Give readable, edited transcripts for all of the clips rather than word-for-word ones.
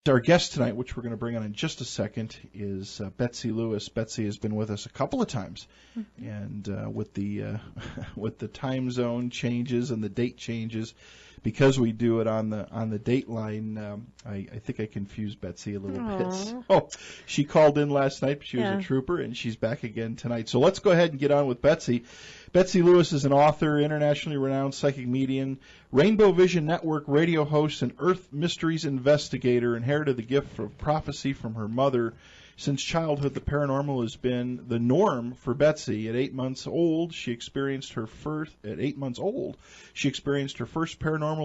Our guest tonight, which we're going to bring on in just a second, is Betsey Lewis. Betsey has been with us a couple of times, and with the with the time zone changes and the date changes, because we do it on the date line, I think I confused Betsey a little bit. So she called in last night, but she was a trooper, and she's back again tonight. So let's go ahead and get on with Betsey. Betsey Lewis is an author, internationally renowned psychic medium, Rainbow Vision Network radio host, and Earth Mysteries investigator, inherited the gift of prophecy from her mother. Since childhood, the paranormal has been the norm for Betsey. At 8 months old, she experienced her first paranormal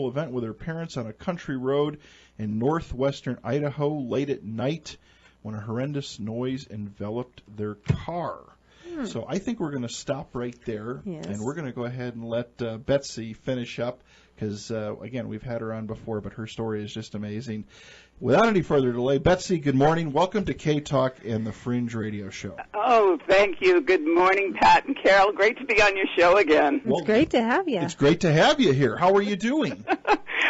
event with her parents on a country road in northwestern Idaho late at night when a horrendous noise enveloped their car. So I think we're going to stop right there, and we're going to go ahead and let Betsey finish up, because, again, we've had her on before, but her story is just amazing. Without any further delay, Betsey, good morning. Welcome to K-Talk and the Fringe Radio Show. Oh, thank you. Good morning, Pat and Carol. Great to be on your show again. It's great to have you. It's great to have you here. How are you doing?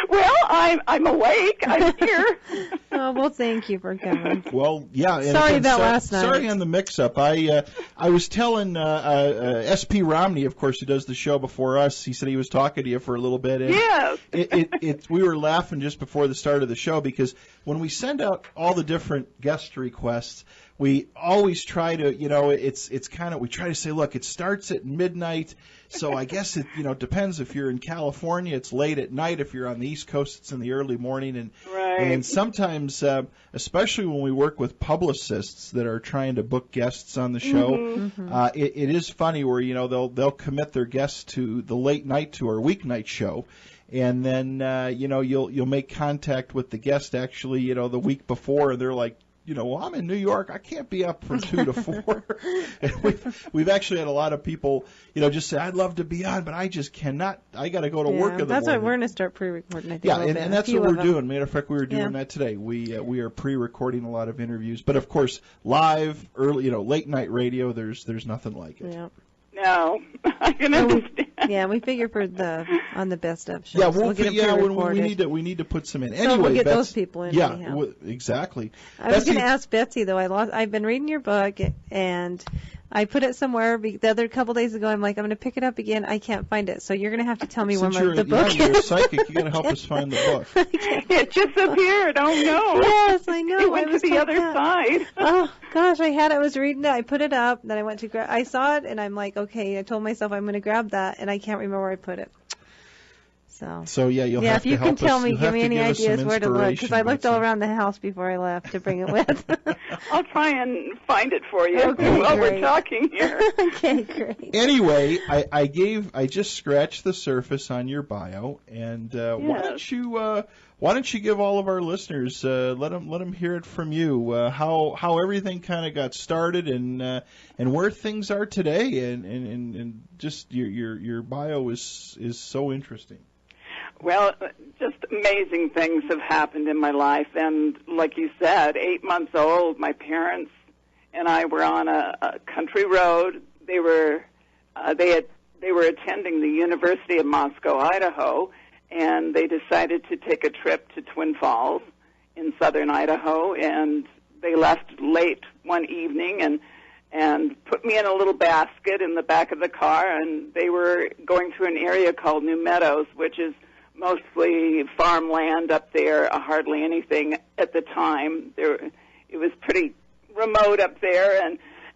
Well, I'm awake. I'm here. Oh, well, thank you for coming. Well, yeah. And sorry about last night. Sorry on the mix-up. I was telling S.P. Romney, of course, who does the show before us. He said he was talking to you for a little bit. And yes. We were laughing just before the start of the show, because when we send out all the different guest requests, we always try to, it's kind of, we try to say, look, it starts at midnight, so I guess it, depends. If you're in California, it's late at night. If you're on the East Coast, it's in the early morning. And sometimes, especially when we work with publicists that are trying to book guests on the show, it is funny where, they'll commit their guests to the late night to our weeknight show. And then, you'll make contact with the guest actually, the week before, and they're like, well, I'm in New York. I can't be up from 2 to 4. And we've actually had a lot of people, just say, I'd love to be on, but I just cannot. I got to go to work in the morning. That's why we're going to start pre-recording, I think. Yeah, and that's what we're doing. Matter of fact, we were doing that today. We are pre-recording a lot of interviews. But, of course, live, early, late night radio, there's nothing like it. Yeah. No, I can understand. Yeah, we figure on the best of shows. Yeah, we need to put some in. Anyway, so we'll get those people in. Yeah, exactly. I was going to ask Betsey though. I've been reading your book, and I put it somewhere the other couple days ago. I'm like, I'm going to pick it up again. I can't find it, so you're going to have to tell me when the book is. You're a psychic. You got to help us find the book. It just appeared. Oh no! Yes, I know. It went to the other side. Oh gosh, I had it. I was reading it. I put it up. Then I went to grab. I saw it, and I'm like, okay. I told myself I'm going to grab that, and I can't remember where I put it. So yeah, you'll have to help us. If you can tell me, give me any ideas where to look, because I looked all Betsey. around the house before I left to bring it with. I'll try and find it for you while we're talking here. Okay, great. Anyway, I just scratched the surface on your bio, and why don't you give all of our listeners let them hear it from you, how everything kind of got started, and where things are today, and just your bio is so interesting. Well, just amazing things have happened in my life, and like you said, 8 months old, my parents and I were on a country road. They were attending the University of Moscow, Idaho, and they decided to take a trip to Twin Falls in southern Idaho, and they left late one evening and put me in a little basket in the back of the car, and they were going through an area called New Meadows, which is mostly farmland up there, hardly anything at the time. It was pretty remote up there,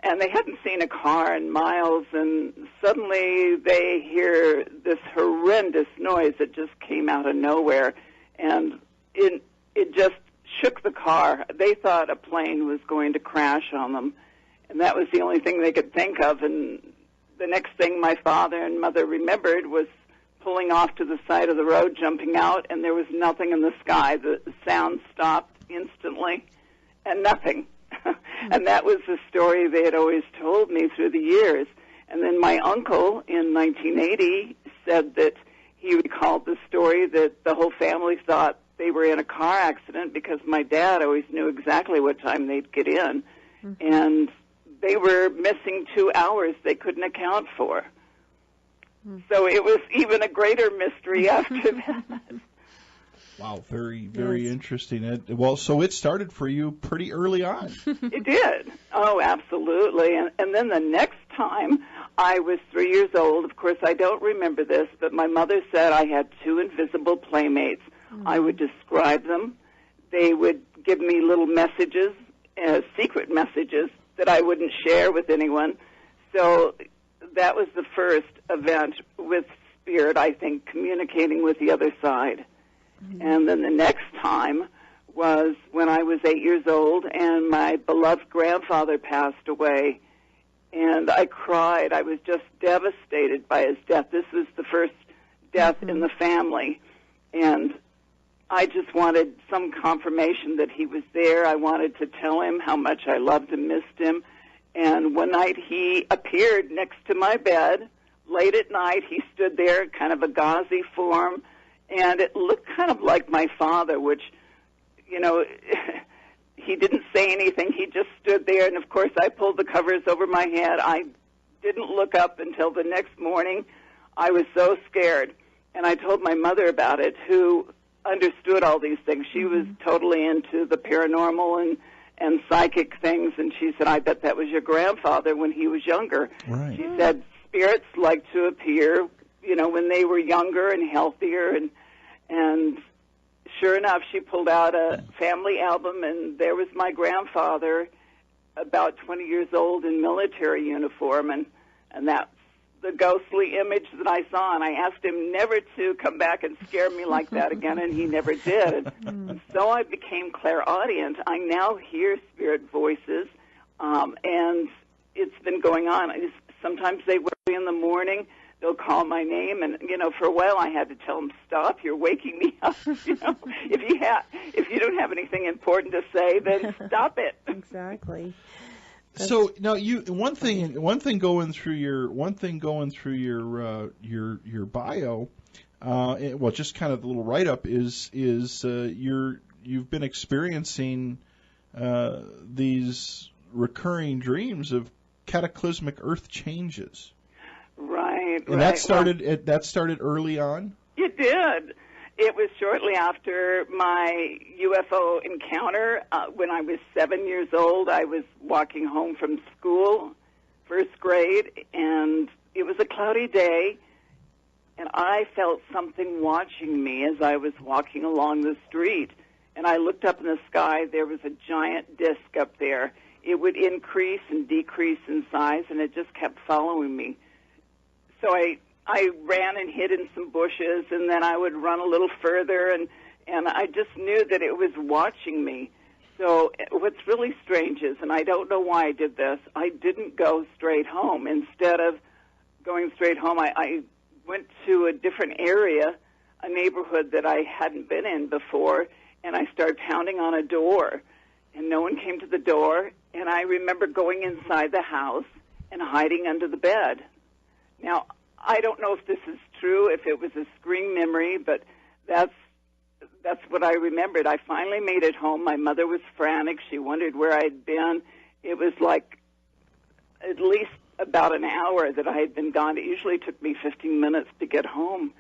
and they hadn't seen a car in miles, and suddenly they hear this horrendous noise that just came out of nowhere, and it just shook the car. They thought a plane was going to crash on them, and that was the only thing they could think of. And the next thing my father and mother remembered was pulling off to the side of the road, jumping out, and there was nothing in the sky. The sound stopped instantly, and nothing. And that was the story they had always told me through the years. And then my uncle in 1980 said that he recalled the story that the whole family thought they were in a car accident because my dad always knew exactly what time they'd get in. Mm-hmm. And they were missing 2 hours they couldn't account for. So it was even a greater mystery after that. Wow, very, very interesting. Well, so it started for you pretty early on. It did. Oh, absolutely. And then the next time I was 3 years old, of course, I don't remember this, but my mother said I had two invisible playmates. Mm-hmm. I would describe them. They would give me little messages, secret messages that I wouldn't share with anyone. So that was the first event with spirit, I think, communicating with the other side. Mm-hmm. And then the next time was when I was 8 years old and my beloved grandfather passed away. And I cried. I was just devastated by his death. This was the first death in the family. And I just wanted some confirmation that he was there. I wanted to tell him how much I loved and missed him. And one night he appeared next to my bed. Late at night, he stood there, kind of a gauzy form, and it looked kind of like my father, which, you know, he didn't say anything. He just stood there, and, of course, I pulled the covers over my head. I didn't look up until the next morning. I was so scared, and I told my mother about it, who understood all these things. She was totally into the paranormal and psychic things, and she said, I bet that was your grandfather when he was younger. Right. She said spirits like to appear, you know, when they were younger and healthier, and sure enough, she pulled out a family album, and there was my grandfather, about 20 years old in military uniform, and that's the ghostly image that I saw, and I asked him never to come back and scare me like that again, and he never did. And so I became clairaudient. I now hear spirit voices, and it's been going on. Sometimes they wake me in the morning. They'll call my name, and, you know, for a while I had to tell them, stop, you're waking me up. You know, if you don't have anything important to say, then stop it. Exactly. So now one thing going through your bio, well, just kind of the little write up is you've been experiencing these recurring dreams of cataclysmic earth changes. Right. And that started early on? It did. It was shortly after my UFO encounter. When I was 7 years old, I was walking home from school, first grade, and it was a cloudy day, and I felt something watching me as I was walking along the street. And I looked up in the sky. There was a giant disc up there. It would increase and decrease in size, and it just kept following me. So I ran and hid in some bushes, and then I would run a little further, and I just knew that it was watching me. So what's really strange is, and I don't know why I did this, I didn't go straight home. Instead of going straight home, I went to a different area, a neighborhood that I hadn't been in before, and I started pounding on a door, and no one came to the door, and I remember going inside the house and hiding under the bed. Now, I don't know if this is true, if it was a screen memory, but that's what I remembered. I finally made it home. My mother was frantic. She wondered where I'd been. It was like at least about an hour that I had been gone. It usually took me 15 minutes to get home.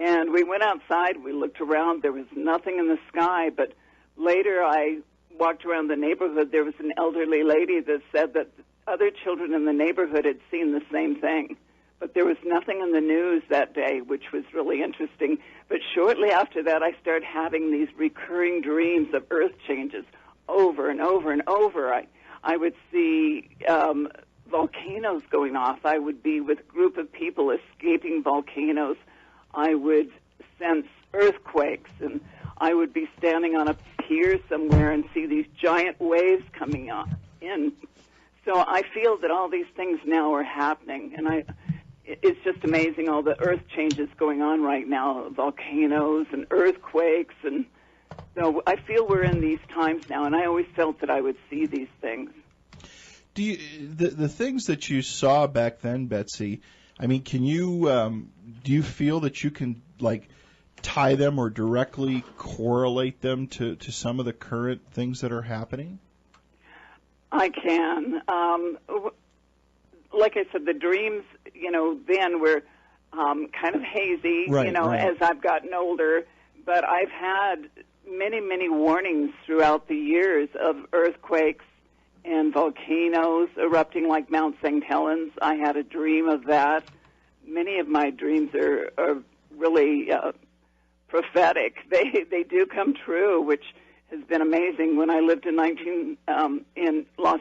And we went outside. We looked around. There was nothing in the sky. But later I walked around the neighborhood. There was an elderly lady that said that other children in the neighborhood had seen the same thing. But there was nothing in the news that day, which was really interesting. But shortly after that, I started having these recurring dreams of earth changes over and over and over. I would see volcanoes going off. I would be with a group of people escaping volcanoes. I would sense earthquakes, and I would be standing on a pier somewhere and see these giant waves coming in. So I feel that all these things now are happening, and it's just amazing, all the earth changes going on right now, volcanoes and earthquakes, and so I feel we're in these times now, and I always felt that I would see these things. Do you the things that you saw back then, Betsey? I mean, can you do you feel that you can like tie them or directly correlate them to some of the current things that are happening? I can. Like I said, the dreams, then were kind of hazy, right, right. As I've gotten older. but I've had many, many warnings throughout the years of earthquakes and volcanoes erupting like Mount St. Helens. I had a dream of that. Many of my dreams are really prophetic. They do come true, which has been amazing. When I lived in Los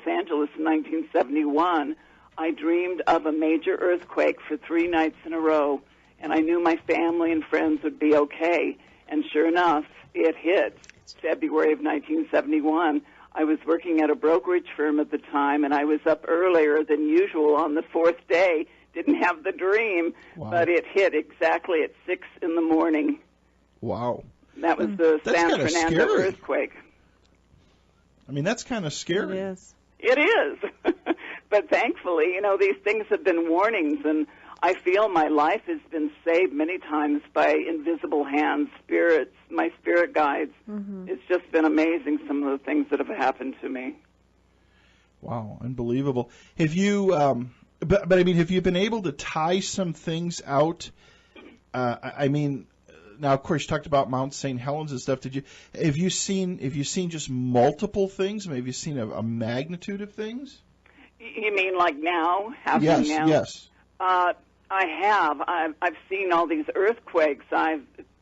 Angeles in 1971, I dreamed of a major earthquake for 3 nights in a row, and I knew my family and friends would be okay. And sure enough, it hit February of 1971. I was working at a brokerage firm at the time, and I was up earlier than usual on the 4th day. Didn't have the dream, but it hit exactly at 6 in the morning. Wow. That was the San Fernando earthquake. I mean, that's kind of scary. It is. It is. But thankfully, these things have been warnings, and I feel my life has been saved many times by invisible hands, spirits, my spirit guides. Mm-hmm. It's just been amazing, some of the things that have happened to me. Wow, unbelievable. Have you, but I mean, have you been able to tie some things out? I mean, now of course you talked about Mount St. Helens and stuff. Have you seen just multiple things? I mean, have you seen a magnitude of things? You mean like now? Happening now? Yes. I have. I've seen all these earthquakes.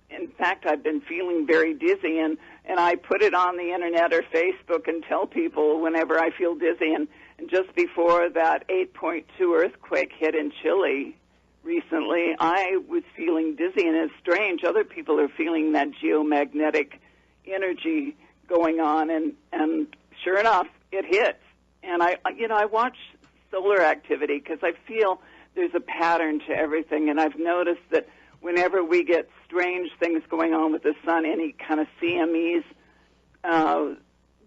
In fact, I've been feeling very dizzy, and I put it on the internet or Facebook and tell people whenever I feel dizzy. And just before that 8.2 earthquake hit in Chile recently, I was feeling dizzy, and it's strange. Other people are feeling that geomagnetic energy going on, and sure enough, it hit. And I watch solar activity because I feel there's a pattern to everything, and I've noticed that whenever we get strange things going on with the sun, any kind of CMEs,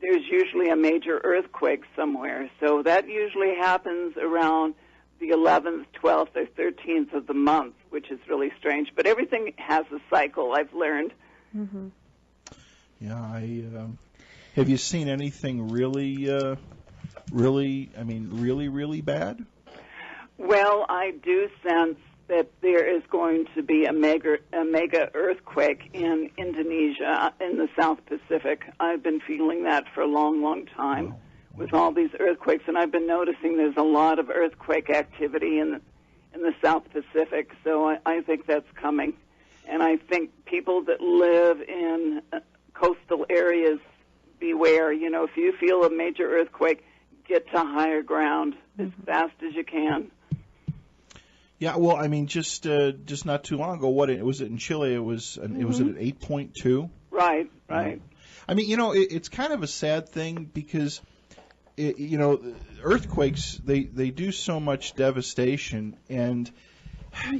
there's usually a major earthquake somewhere. So that usually happens around the 11th, 12th, or 13th of the month, which is really strange. But everything has a cycle, I've learned. Mm-hmm. Yeah, have you seen anything really bad? Well, I do sense that there is going to be a mega earthquake in Indonesia, in the South Pacific. I've been feeling that for a long, long time with all these earthquakes, and I've been noticing there's a lot of earthquake activity in the South Pacific, so I think that's coming. And I think people that live in coastal areas, beware. If you feel a major earthquake, get to higher ground as fast as you can. Yeah, well, I mean, just not too long ago, was it in Chile? It was at 8.2. Right. I mean, it's kind of a sad thing because, earthquakes they do so much devastation, and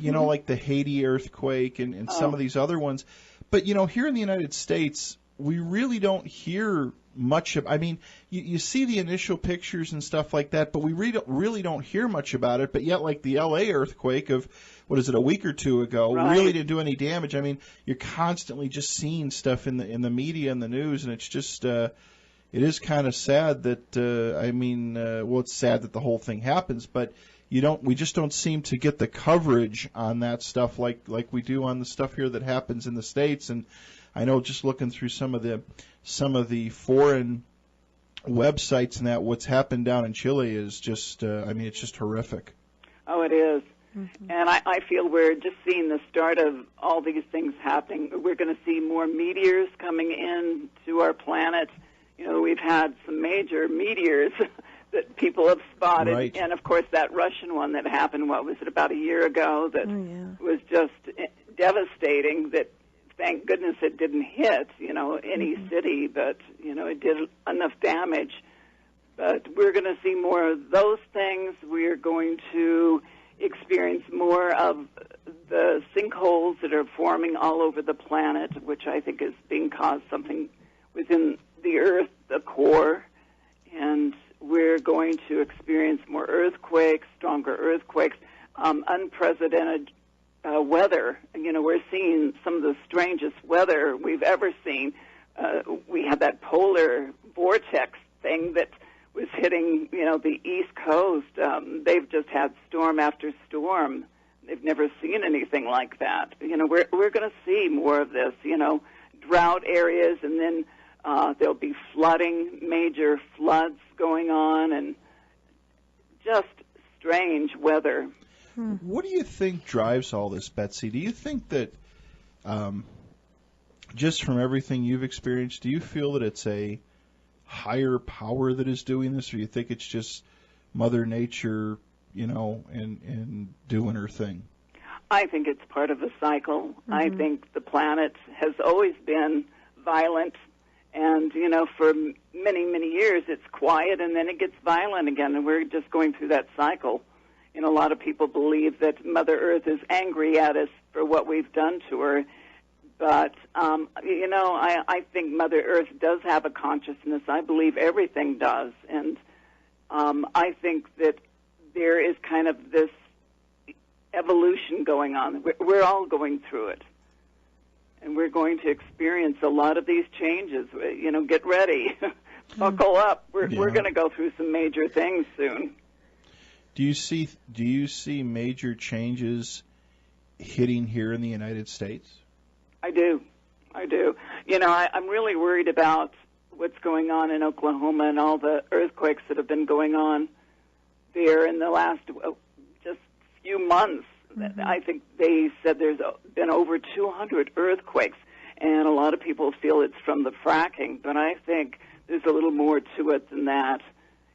like the Haiti earthquake and some of these other ones. But here in the United States, we really don't hear much of. I mean, you see the initial pictures and stuff like that, but we really don't hear much about it. But yet, like the L.A. earthquake of a week or two ago, really didn't do any damage. I mean, you're constantly just seeing stuff in the media and the news, and it's just it is kind of sad that it's sad that the whole thing happens, but we just don't seem to get the coverage on that stuff like we do on the stuff here that happens in the States. And I know just looking through some of the foreign websites and that what's happened down in Chile is just it's just horrific. Oh, it is. Mm-hmm. And I feel we're just seeing the start of all these things happening. We're going to see more meteors coming in to our planet. We've had some major meteors that people have spotted. Right. And, of course, that Russian one that happened, about a year ago, that was just devastating, that thank goodness it didn't hit, any city, but, it did enough damage. But we're going to see more of those things. We're going to experience more of the sinkholes that are forming all over the planet, which I think is being caused something within the Earth, the core. And we're going to experience more earthquakes, stronger earthquakes, unprecedented weather. We're seeing some of the strangest weather we've ever seen. We had that polar vortex thing that was hitting, the East Coast. They've just had storm after storm. They've never seen anything like that. We're going to see more of this. drought areas, and then there'll be flooding, major floods going on, and just strange weather. What do you think drives all this, Betsy? Do you think that, just from everything you've experienced, do you feel that it's a higher power that is doing this, or you think it's just Mother Nature, and doing her thing? I think it's part of a cycle. I think the planet has always been violent, and, for many, many years it's quiet, and then it gets violent again, and we're just going through that cycle. A lot of people believe that Mother Earth is angry at us for what we've done to her. But, I think Mother Earth does have a consciousness. I believe everything does. And I think that there is kind of this evolution going on. We're all going through it. And we're going to experience a lot of these changes. Get ready. Buckle up. We're going to go through some major things soon. Do you see major changes hitting here in the United States? I do. I'm really worried about what's going on in Oklahoma and all the earthquakes that have been going on there in the last just few months. I think they said there's been over 200 earthquakes, and a lot of people feel it's from the fracking, but I think there's a little more to it than that.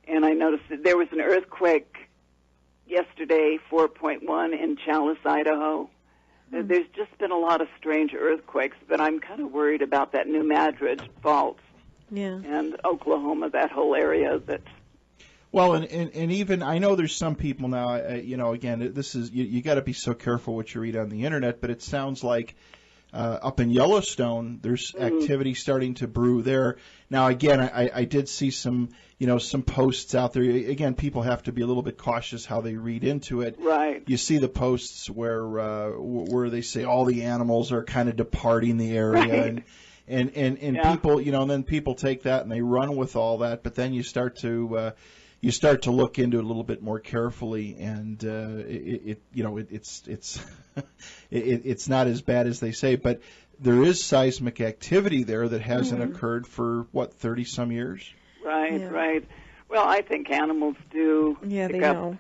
And I noticed that there was an earthquake yesterday, 4.1 in Chalice, Idaho. There's just been a lot of strange earthquakes, but I'm kind of worried about that New Madrid fault and Oklahoma, that whole area. Well, and even I know there's some people now. Again, this is you got to be so careful what you read on the internet. But it sounds like up in Yellowstone, there's activity starting to brew there. Now, again, I did see some posts out there. Again, people have to be a little bit cautious how they read into it. Right. You see the posts where they say all the animals are kind of departing the area, right. and people, and then people take that and they run with all that. But then you start to look into it a little bit more carefully, and it's not as bad as they say, but there is seismic activity there that hasn't occurred for 30 some years. Right. Well, I think animals do pick up know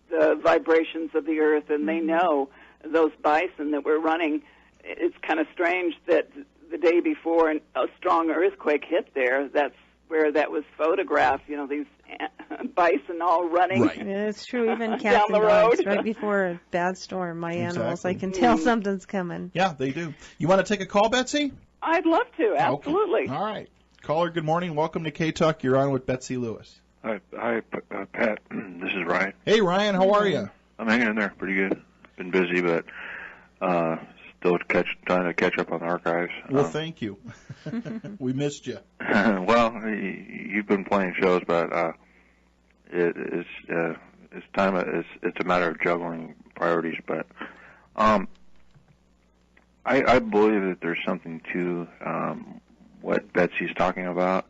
the vibrations of the earth, and they know those bison that were running. It's kind of strange that the day before a strong earthquake hit there, that's where that was photographed, these bison all running. Right. Yeah, it's true. Even cats down and the dogs, road. right before a bad storm, my animals, Exactly. I can tell something's coming. Yeah, they do. You want to take a call, Betsy? I'd love to, absolutely. Okay. All right. Caller, good morning. Welcome to K-Talk. You're on with Betsy Lewis. Hi, Pat. This is Ryan. Hey, Ryan. How are you? I'm hanging in there pretty good. Been busy, but still trying to catch up on the archives. Well, thank you. We missed you. Well, you've been playing shows, but it's time. It's a matter of juggling priorities. But I believe that there's something to what Betsy's talking about,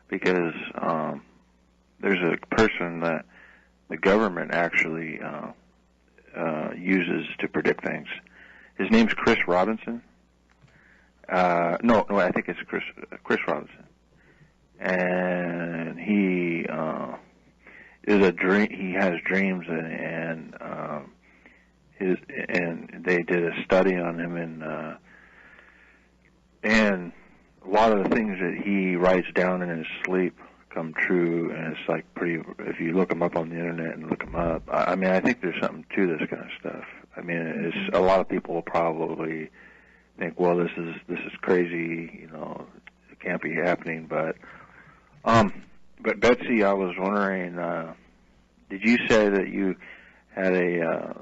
because there's a person that the government actually uses to predict things. His name's Chris Robinson. No, I think it's Chris Robinson, and he is a dream. He has dreams, and they did a study on him, and a lot of the things that he writes down in his sleep come true, and it's like pretty. If you look him up on the internet and look him up, I mean, I think there's something to this kind of stuff. I mean, it's a lot of people will probably think, well, this is crazy, it can't be happening. But Betsy, I was wondering, did you say that you had a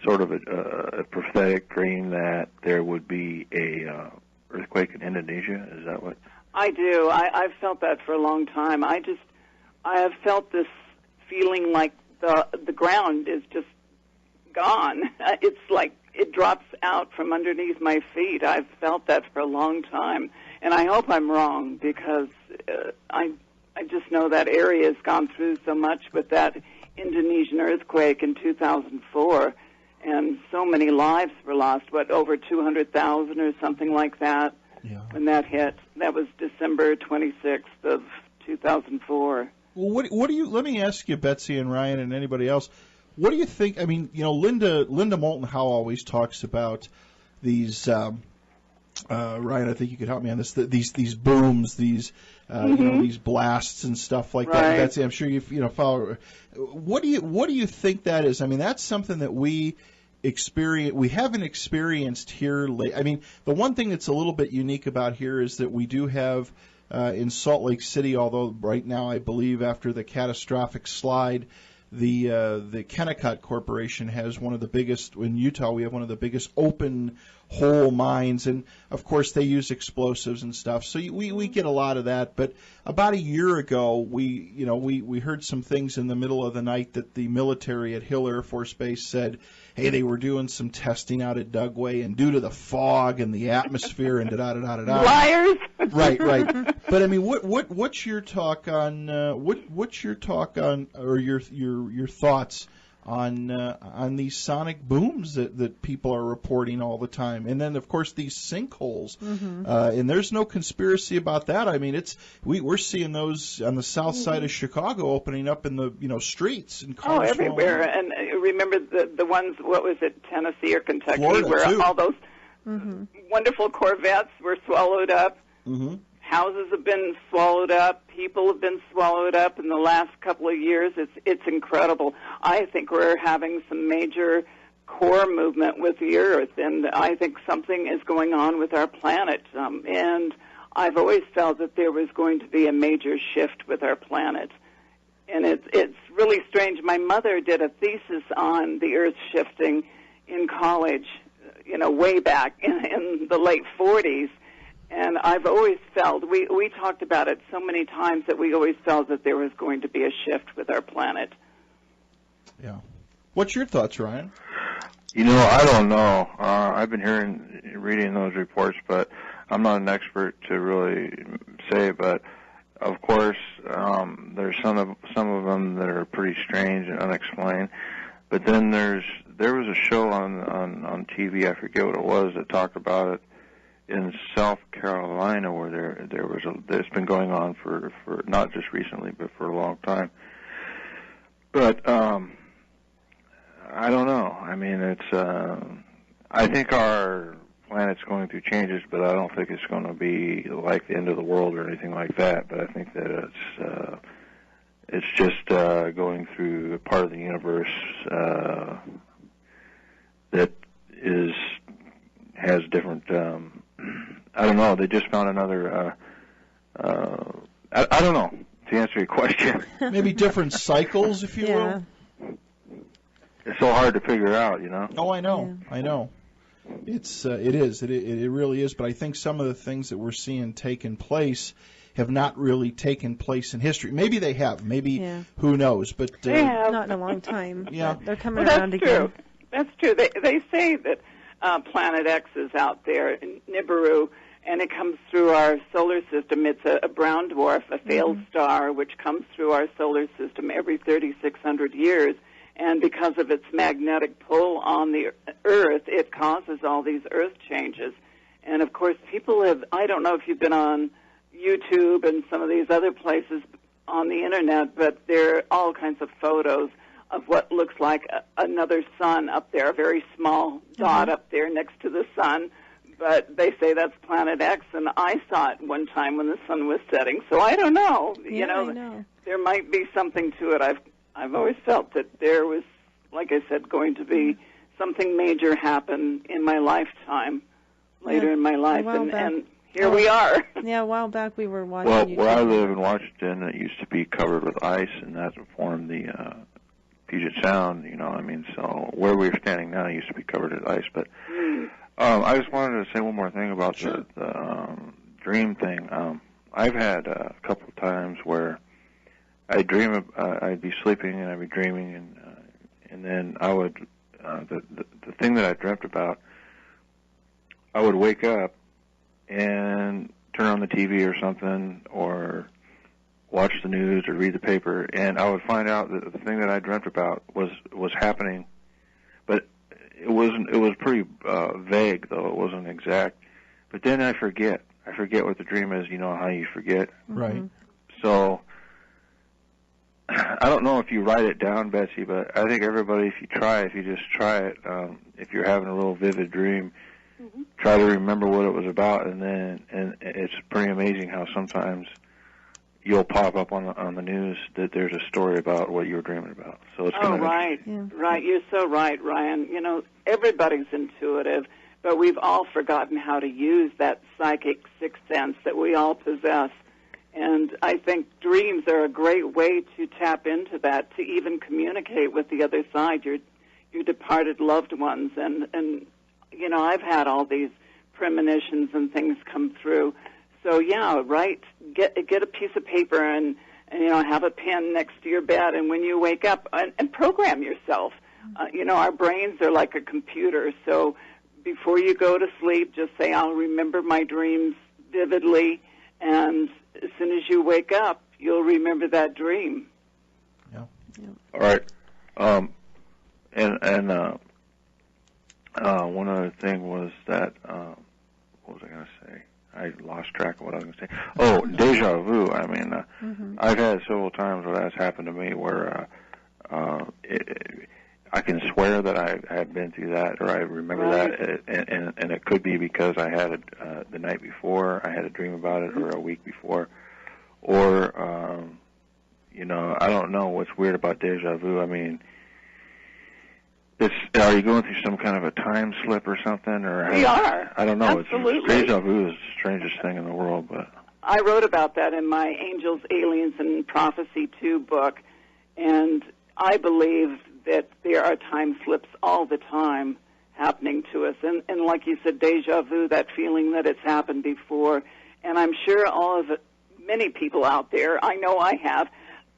sort of a prophetic dream that there would be a earthquake in Indonesia? Is that what? I do. I've felt that for a long time. I have felt this feeling like the ground is just gone. It's like it drops out from underneath my feet. I've felt that for a long time, and I hope I'm wrong, because I just know that area has gone through so much with that Indonesian earthquake in 2004, and so many lives were lost. Over 200,000 or something like that. Yeah. When that hit. That was December 26th of 2004. Well, what do you? Let me ask you, Betsy and Ryan and anybody else. What do you think? I mean, Linda Moulton Howe always talks about these. Ryan, I think you could help me on this. These booms, these these blasts and stuff like that. Right. Betsy, I'm sure you follow. What do you think that is? I mean, that's something that we haven't experienced here. I mean, the one thing that's a little bit unique about here is that we do have in Salt Lake City, although right now I believe after the catastrophic slide, the Kennecott Corporation has one of the biggest in Utah. We have one of the biggest open hole mines, and of course they use explosives and stuff. So we get a lot of that. But about a year ago, we heard some things in the middle of the night that the military at Hill Air Force Base said, hey, they were doing some testing out at Dugway, and due to the fog and the atmosphere and da-da-da-da-da-da. Liars! Right. But I mean, what's your talk on what's your talk on, or your thoughts on these sonic booms that people are reporting all the time, and then of course these sinkholes, and there's no conspiracy about that. I mean, we're seeing those on the south side of Chicago opening up in the streets and cars everywhere. And remember the ones, what was it, Tennessee or Kentucky, Florida, where too. all those wonderful Corvettes were swallowed up. Mm-hmm. Houses have been swallowed up. People have been swallowed up in the last couple of years. It's incredible. I think we're having some major core movement with the Earth, and I think something is going on with our planet. And I've always felt that there was going to be a major shift with our planet. And it's really strange. My mother did a thesis on the Earth shifting in college, way back in the late 40s. And I've always felt, we talked about it so many times that we always felt that there was going to be a shift with our planet. Yeah. What's your thoughts, Ryan? I don't know. I've been reading those reports, but I'm not an expert to really say. But of course, there's some of them that are pretty strange and unexplained. But then there was a show on TV, I forget what it was, that talked about it in South Carolina, where it's been going on for not just recently, but for a long time. But I don't know. I mean, I think our planet's going through changes, but I don't think it's going to be like the end of the world or anything like that. But I think that it's just going through a part of the universe that has different. I don't know. They just found another. I don't know. To answer your question, maybe different cycles, if you will. It's so hard to figure out, Oh, I know. Yeah. I know. It is. It really is. But I think some of the things that we're seeing taking place have not really taken place in history. Maybe they have. Maybe who knows? But they have. Not in a long time. Yeah, they're coming around again. That's true. They say that Planet X is out there in Nibiru, and it comes through our solar system. It's a brown dwarf, a failed star, which comes through our solar system every 3,600 years. And because of its magnetic pull on the Earth, it causes all these Earth changes. And, of course, people have, I don't know if you've been on YouTube and some of these other places on the Internet, but there are all kinds of photos of what looks like another sun up there, a very small dot up there next to the sun. But they say that's Planet X, and I saw it one time when the sun was setting. So I don't know. Yeah, I know. There might be something to it. I've always felt that there was, like I said, going to be something major happen in my lifetime, later in my life, and here we are. Yeah, a while back we were watching. Well, YouTube. where I live in Washington, it used to be covered with ice, and that formed the Puget Sound. So where we're standing now used to be covered with ice. But I just wanted to say one more thing about the dream thing. I've had a couple of times where I'd dream. I'd be sleeping and I'd be dreaming, and then I would the thing that I dreamt about. I would wake up and turn on the TV or something, or watch the news or read the paper, and I would find out that the thing that I dreamt about was happening, but it was pretty vague, though. It wasn't exact. But then I forget what the dream is. You know how you forget? Right. So I don't know if you write it down, Betsy, but I think everybody, if you just try it, if you're having a real vivid dream, try to remember what it was about, and it's pretty amazing how sometimes you'll pop up on the news that there's a story about what you were dreaming about. So it's right. You're so right, Ryan. You know, everybody's intuitive, but we've all forgotten how to use that psychic sixth sense that we all possess. And I think dreams are a great way to tap into that, to even communicate with the other side, your departed loved ones. And you know, I've had all these premonitions and things come through. So yeah, get a piece of paper and you know, have a pen next to your bed, and when you wake up, and program yourself. You know, our brains are like a computer, so before you go to sleep, just say, I'll remember my dreams vividly, and as soon as you wake up, you'll remember that dream. Yeah. All right. One other thing was that, what was I going to say? I lost track of what I was going to say. Oh, deja vu. I mean, I've had several times where that's happened to me where I can swear that I had been through that, or I remember that, and it could be because I had the night before, I had a dream about it, or a week before, or, you know, I don't know what's weird about deja vu. I mean, are you going through some kind of a time slip or something? Or we are. I don't know. Absolutely. Deja vu is the strangest thing in the world. But I wrote about that in my Angels, Aliens, and Prophecy 2 book, and I believe that there are time slips all the time happening to us. And like you said, deja vu, that feeling that it's happened before. And I'm sure many people out there, I know I have,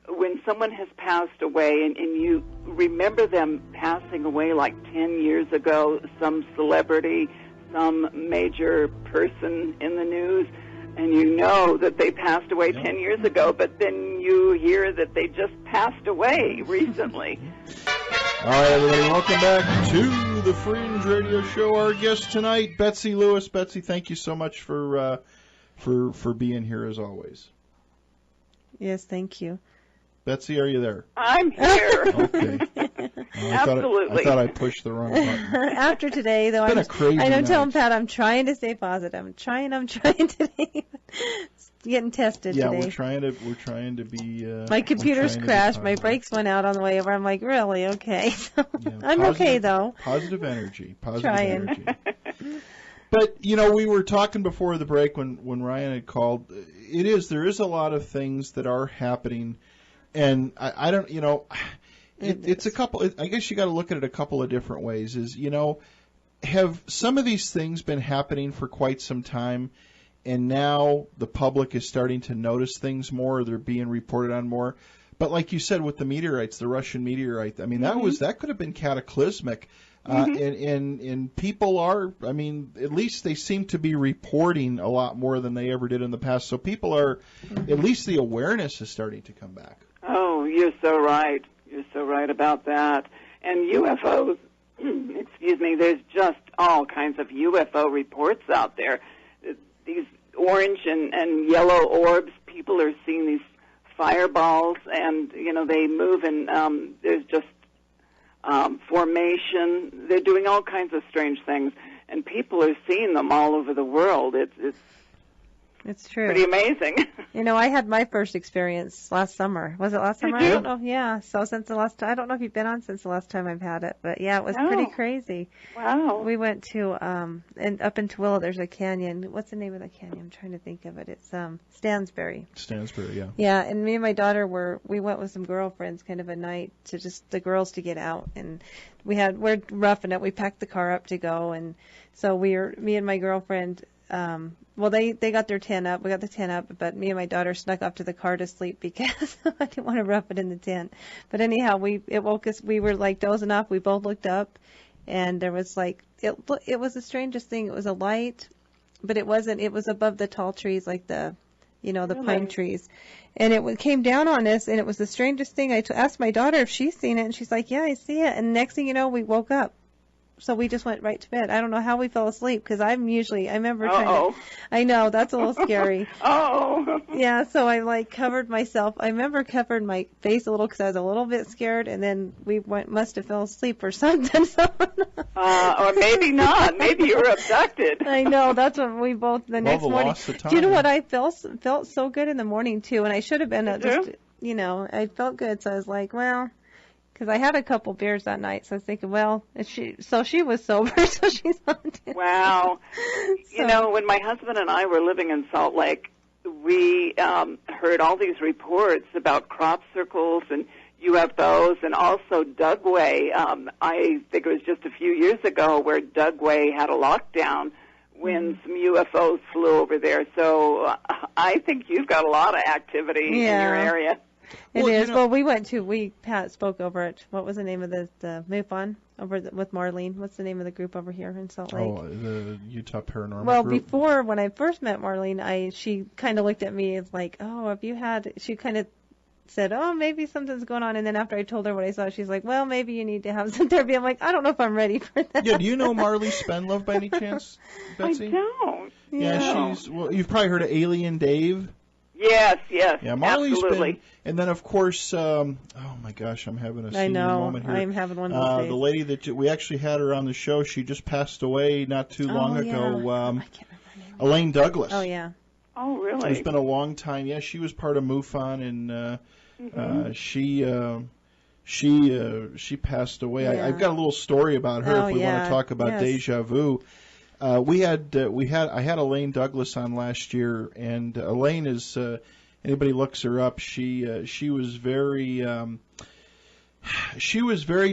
when someone has passed away and you remember them passing away like 10 years ago, some celebrity, some major person in the news, and you know that they passed away 10 years ago, but then you hear that they just passed away recently. All right, everybody, welcome back to the Fringe Radio Show. Our guest tonight, Betsey Lewis. Betsey, thank you so much for being here as always. Yes, thank you. Betsey, are you there? I'm here. Okay. Absolutely. I thought I pushed the wrong button. After today, though, It's been a crazy I don't night. tell him, Pat, I'm trying to stay positive. I'm trying today. It's getting tested Yeah, today. we're trying to be. My computer's crashed. My brakes went out on the way over. I'm like, really? Okay. So I'm okay, though. Positive energy. Trying. Energy. But, you know, we were talking before the break when Ryan had called. There is a lot of things that are happening. And I don't, you know, it's a couple. I guess you got to look at it a couple of different ways. You know, have some of these things been happening for quite some time, and now the public is starting to notice things more, or they're being reported on more. But like you said with the meteorites, the Russian meteorite, I mean, that could have been cataclysmic. And people are, I mean, at least they seem to be reporting a lot more than they ever did in the past. So people are, at least the awareness is starting to come back. Oh, you're so right. You're so right about that. And UFOs, excuse me, there's just all kinds of UFO reports out there. These orange and yellow orbs, people are seeing these fireballs, and, you know, they move, and there's just formation. They're doing all kinds of strange things, and people are seeing them all over the world. It's true. Pretty amazing. You know, I had my first experience last summer. Was it last summer? Did you? I don't know. Yeah. So since the last time, I don't know if you've been on since the last time I've had it, but yeah, it was pretty crazy. Wow. We went to and up in Tooele, there's a canyon. What's the name of the canyon? I'm trying to think of it. It's Stansbury. Stansbury, yeah. Yeah, and me and my daughter we went with some girlfriends, kind of a night to just the girls to get out, and we're roughing it. We packed the car up to go, and so me and my girlfriend. Well, they got their tent up. We got the tent up, but me and my daughter snuck up to the car to sleep because I didn't want to rough it in the tent. But anyhow, it woke us. We were like dozing off. We both looked up, and there was like it was the strangest thing. It was a light, but it wasn't. It was above the tall trees, like the pine trees, and it came down on us, and it was the strangest thing. I asked my daughter if she's seen it, and she's like, "Yeah, I see it." And next thing you know, we woke up. so we just went right to bed. I don't know how we fell asleep because I remember I know, that's a little scary. Oh. Yeah, so I like covered myself. I remember covered my face a little because I was a little bit scared, and then must have fell asleep or something. So. Or maybe not. Maybe you were abducted. I know, that's what we both, the next morning. Lost the time. Do you know what, I felt so good in the morning too, and I should have been just, I felt good, so I was like, well, because I had a couple beers that night, so I was thinking, well, she was sober, so she's not doing Wow. So, when my husband and I were living in Salt Lake, we heard all these reports about crop circles and UFOs and also Dugway. I think it was just a few years ago where Dugway had a lockdown when some UFOs flew over there. So I think you've got a lot of activity in your area. It is. Well, Pat spoke over it. What was the name of the MUFON with Marlene? What's the name of the group over here in Salt Lake? Oh, the Utah Paranormal Well, Group. before, when I first met Marlene, she kind of looked at me as like, oh, she kind of said, oh, maybe something's going on. And then after I told her what I saw, she's like, well, maybe you need to have some therapy. I'm like, I don't know if I'm ready for that. Yeah, do you know Marley Spenlove by any chance, Betsy? I don't. Yeah, you've probably heard of Alien Dave. Yes, Yeah, Marley's absolutely. And then, of course, oh my gosh, I'm having a senior moment here. I'm having one of those days. The lady that we actually had her on the show, she just passed away not too long ago. I can't remember her name. Elaine Douglas. Oh, yeah. Oh, really? It's been a long time. Yeah, she was part of MUFON, and she passed away. Yeah. I've got a little story about her if we want to talk about deja vu. I had Elaine Douglas on last year, and Elaine is anybody looks her up. She was very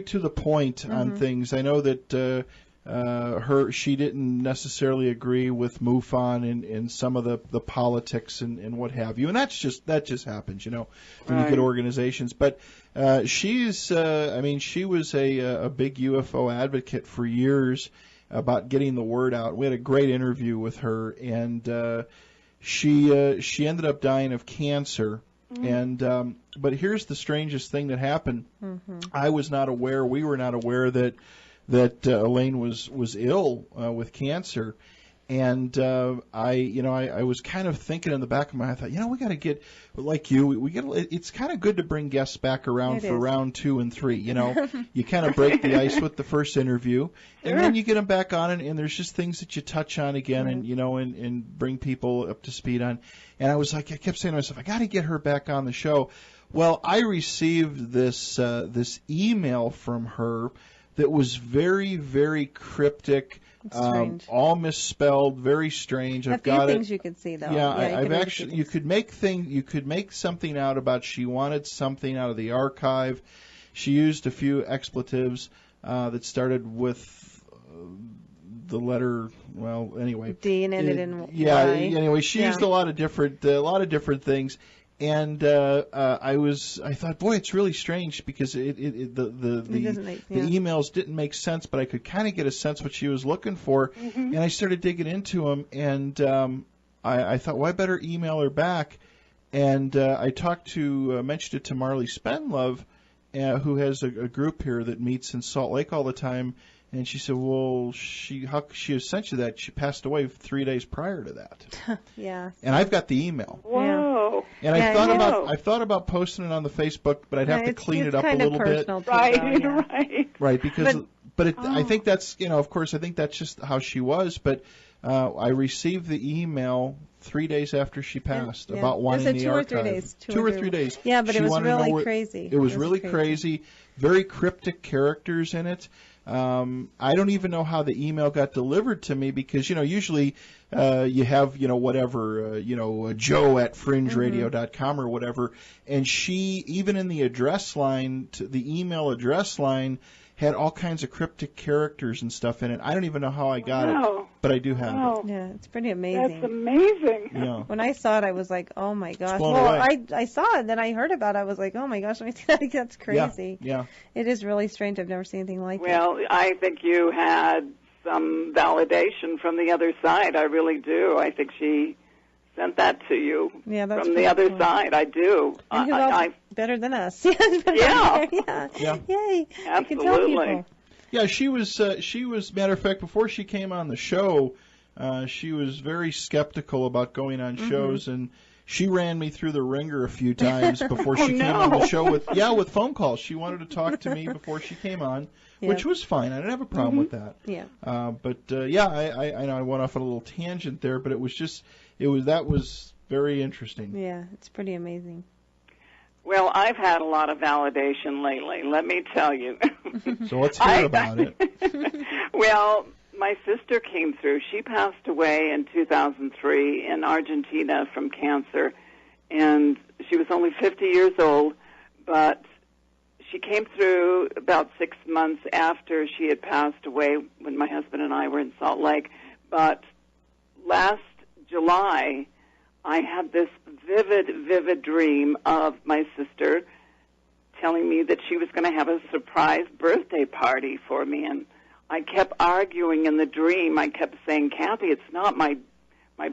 to the point on things. I know that she didn't necessarily agree with MUFON and some of the politics and what have you, and that just happens, when you get organizations. But she was a big UFO advocate for years about getting the word out. We had a great interview with her, and she ended up dying of cancer. And but here's the strangest thing that happened. I was not aware. We were not aware that Elaine was ill with cancer, and I was kind of thinking in the back of my head, I thought, we got to get, like you, it's kind of good to bring guests back around for round 2 and 3. You kind of break the ice with the first interview, and then you get them back on, and there's just things that you touch on again, and and bring people up to speed on. And I was like, I kept saying to myself, I got to get her back on the show. Well, I received this email from her that was very, very cryptic, all misspelled, very strange. I've got things you could see though. Yeah, I've actually. You could make something out about. She wanted something out of the archive. She used a few expletives that started with the letter. Well, anyway, D and ended in Y. Yeah. Anyway, she used a lot of different things. And I thought, boy, it's really strange because the emails didn't make sense, but I could kind of get a sense what she was looking for, and I started digging into them, and I thought, well, I better email her back, and I mentioned it to Marley Spenlove, who has a group here that meets in Salt Lake all the time. And she said, well, she sent you that. She passed away 3 days prior to that. Yeah. And I've got the email. Whoa. And I thought about posting it on the Facebook, but I'd have to clean it up a little bit. Right, because I think that's, of course, I think that's just how she was, but I received the email 3 days after she passed about wanting the archive. 2 or 3 days. Yeah, but it was really crazy. It was really crazy. Very cryptic characters in it. I don't even know how the email got delivered to me because, usually you have, whatever, Joe at fringeradio.com or whatever. And she, even in the address line, the email address line, had all kinds of cryptic characters and stuff in it. I don't even know how I got it, but I do have it. Yeah, it's pretty amazing. That's amazing. Yeah. When I saw it, I was like, oh, my gosh. Away. I saw it, then I heard about it. I was like, oh, my gosh, let me see that. That's crazy. Yeah. It is really strange. I've never seen anything like Well, I think you had some validation from the other side. I really do. I think she sent that to you from the other side. I do. And who else better than us? Yeah. Yay. Absolutely. I can tell people. Yeah, she was. Matter of fact, before she came on the show, she was very skeptical about going on shows, and she ran me through the ringer a few times before she came on the show with phone calls. She wanted to talk to me before she came on, which was fine. I didn't have a problem with that. Yeah. I went off on a little tangent there, but that was very interesting. Yeah, it's pretty amazing. Well, I've had a lot of validation lately, let me tell you. So let's hear about it. Well, my sister came through. She passed away in 2003 in Argentina from cancer, and she was only 50 years old, but she came through about 6 months after she had passed away when my husband and I were in Salt Lake. But last July, I had this vivid dream of my sister telling me that she was going to have a surprise birthday party for me, and I kept arguing in the dream. I kept saying, Kathy, it's not my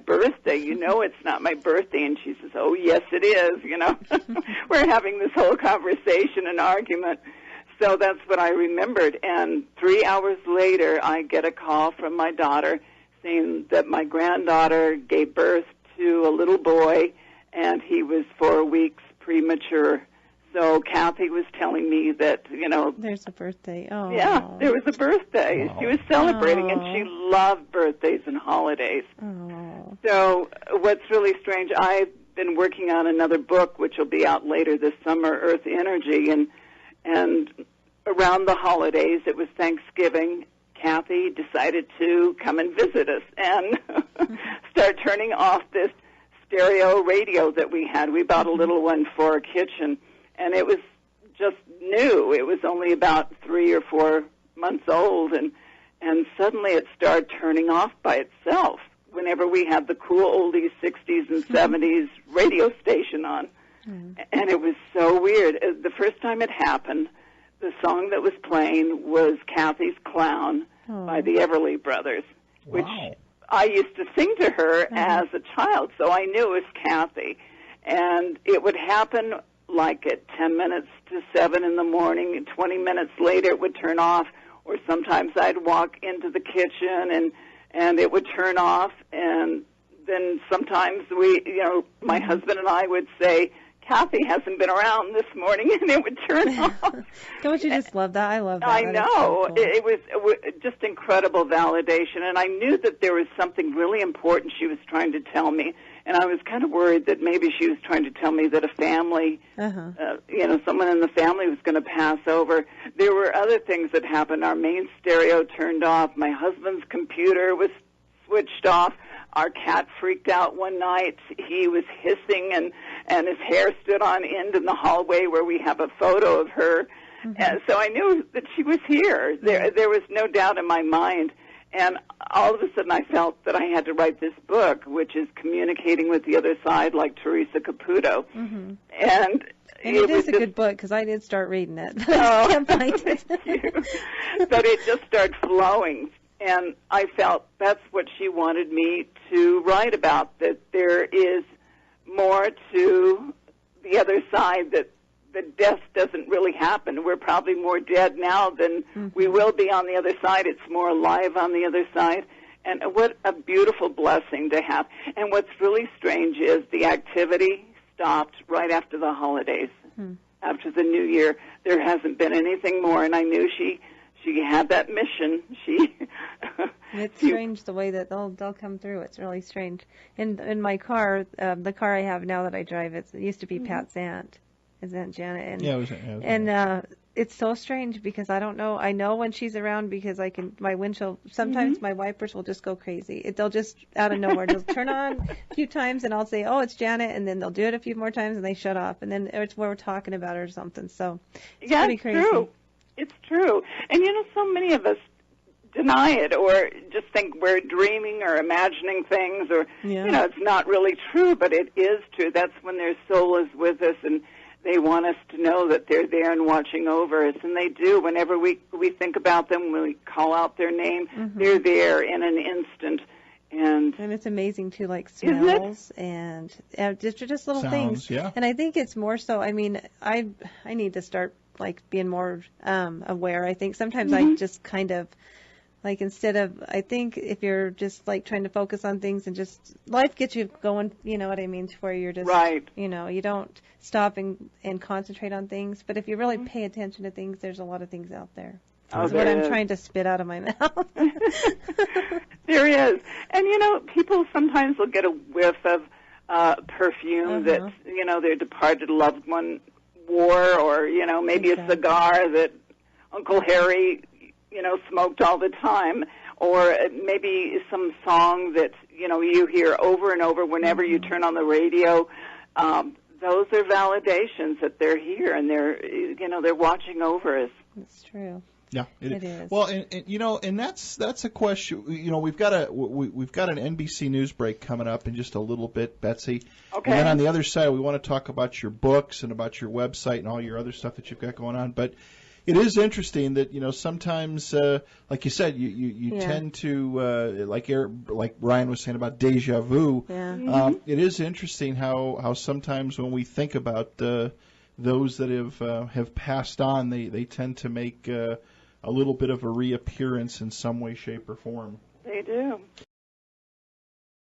birthday. You know it's not my birthday. And she says, oh, yes, it is. We're having this whole conversation and argument. So that's what I remembered. And 3 hours later, I get a call from my daughter saying that my granddaughter gave birth to a little boy, and he was 4 weeks premature. So Kathy was telling me that, there's a birthday. Oh. Yeah, there was a birthday. Wow. She was celebrating, and she loved birthdays and holidays. Oh. So what's really strange, I've been working on another book, which will be out later this summer, Earth Energy, and around the holidays, it was Thanksgiving, Kathy decided to come and visit us and start turning off this stereo radio that we had. We bought a little one for our kitchen, and it was just new. It was only about 3 or 4 months old, and suddenly it started turning off by itself whenever we had the cool oldies 60s and 70s radio station on. And it was so weird. The first time it happened, the song that was playing was Kathy's Clown by the Everly Brothers, which I used to sing to her as a child, so I knew it was Kathy. And it would happen like at 10 minutes to 7 in the morning, and 20 minutes later it would turn off, or sometimes I'd walk into the kitchen and it would turn off, and then sometimes my husband and I would say, Kathy hasn't been around this morning, and it would turn off. Don't you just love that? I love that. I know. So cool. It was just incredible validation, and I knew that there was something really important she was trying to tell me, and I was kind of worried that maybe she was trying to tell me that a family, someone in the family was going to pass over. There were other things that happened. Our main stereo turned off. My husband's computer was switched off. Our cat freaked out one night. He was hissing, and his hair stood on end in the hallway where we have a photo of her. And so I knew that she was here. There was no doubt in my mind. And all of a sudden I felt that I had to write this book, which is Communicating with the Other Side, like Teresa Caputo. And it is a good book, because I did start reading it. But I can't find it. Thank you. But it just started flowing. And I felt that's what she wanted me to write about, that there is more to the other side, that the death doesn't really happen. We're probably more dead now than we will be on the other side. It's more alive on the other side. And what a beautiful blessing to have. And what's really strange is the activity stopped right after the holidays, after the New Year. There hasn't been anything more, and I knew she had that mission. It's strange the way that they'll come through. It's really strange. In my car, the car I have now that I drive, it used to be Pat's aunt. His Aunt Janet. And it's so strange because I don't know. I know when she's around because my windshield, sometimes my wipers will just go crazy. They'll just, out of nowhere, they'll turn on a few times and I'll say, oh, it's Janet, and then they'll do it a few more times and they shut off. And then it's where we're talking about her or something. So it's pretty crazy. True. It's true. And, so many of us deny it or just think we're dreaming or imagining things or, it's not really true, but it is true. That's when their soul is with us and they want us to know that they're there and watching over us. And they do. Whenever we think about them, when we call out their name, they're there in an instant. And it's amazing, too, like smells and just little sounds, things. Yeah. And I think it's more so, I need to start like being more aware. I think sometimes I just kind of like instead of I think if you're just like trying to focus on things and just life gets you going, you know what I mean, to where you're just you know, you don't stop and concentrate on things. But if you really pay attention to things, there's a lot of things out there. That's what I'm trying to spit out of my mouth. There is. And, you know, people sometimes will get a whiff of perfume that, you know, their departed loved one wore, or, you know, maybe a cigar that Uncle Harry, you know, smoked all the time, or maybe some song that, you know, you hear over and over whenever you turn on the radio. Those are validations that they're here and they're, you know, they're watching over us. That's true. Yeah, it is. Well, and you know, and that's a question. You know, we've got an NBC News break coming up in just a little bit, Betsy. Okay. And then on the other side, we want to talk about your books and about your website and all your other stuff that you've got going on. But it is interesting that, you know, sometimes, like you said, you tend to like Ryan was saying about deja vu. Yeah. It is interesting how sometimes when we think about those that have passed on, they tend to make a little bit of a reappearance in some way, shape, or form. They do.